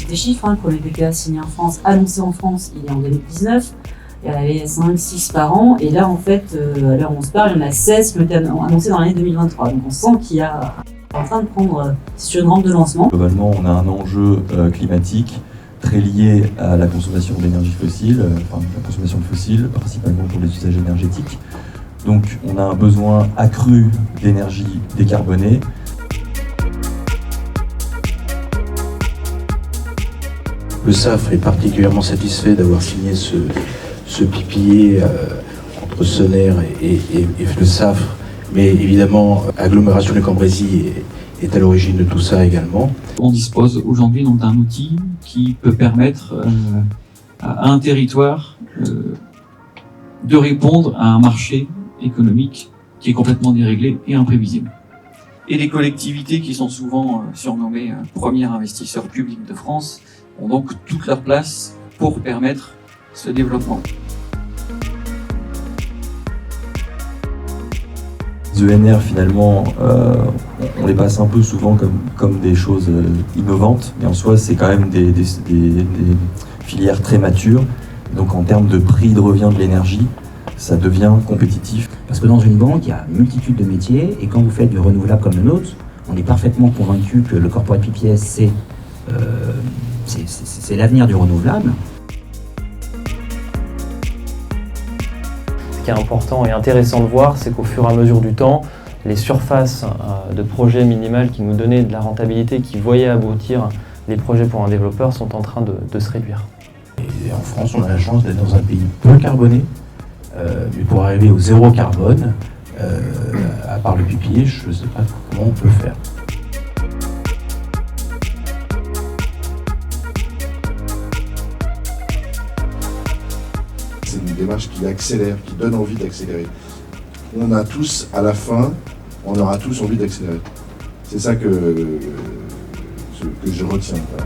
Des chiffres, le premier PPA signé en France, annoncé en France, il est en 2019. Il y en avait 5-6 par an. Et là, en fait, à l'heure où on se parle, il y en a 16 qui ont été annoncés dans l'année 2023. Donc on sent qu'il y a en train de prendre sur une rampe de lancement. Globalement, on a un enjeu climatique très lié à la consommation d'énergie fossile, la consommation de fossiles, principalement pour les usages énergétiques. Donc on a un besoin accru d'énergie décarbonée. Le SAFRE est particulièrement satisfait d'avoir signé ce PPA entre Soner et le SAFRE, mais évidemment, Agglomération de Cambrésis est à l'origine de tout ça également. On dispose aujourd'hui donc d'un outil qui peut permettre à un territoire de répondre à un marché économique qui est complètement déréglé et imprévisible. Et les collectivités qui sont souvent surnommées premiers investisseurs publics de France ont donc toute leur place pour permettre ce développement. Les ENR, finalement, on les passe un peu souvent comme des choses innovantes, mais en soi, c'est quand même des filières très matures. Donc en termes de prix de revient de l'énergie, ça devient compétitif. Parce que dans une banque, il y a une multitude de métiers, et quand vous faites du renouvelable comme le nôtre, on est parfaitement convaincu que le corporate PPA, c'est l'avenir du renouvelable. Ce qui est important et intéressant de voir, c'est qu'au fur et à mesure du temps, les surfaces de projets minimales qui nous donnaient de la rentabilité, qui voyaient aboutir les projets pour un développeur, sont en train de se réduire. Et en France, on a la chance d'être dans un pays peu carboné, mais pour arriver au zéro carbone, à part le PPA, je ne sais pas comment on peut faire. C'est une démarche qui accélère, qui donne envie d'accélérer. On a tous, à la fin, on aura tous envie d'accélérer. C'est ça que je retiens. Voilà.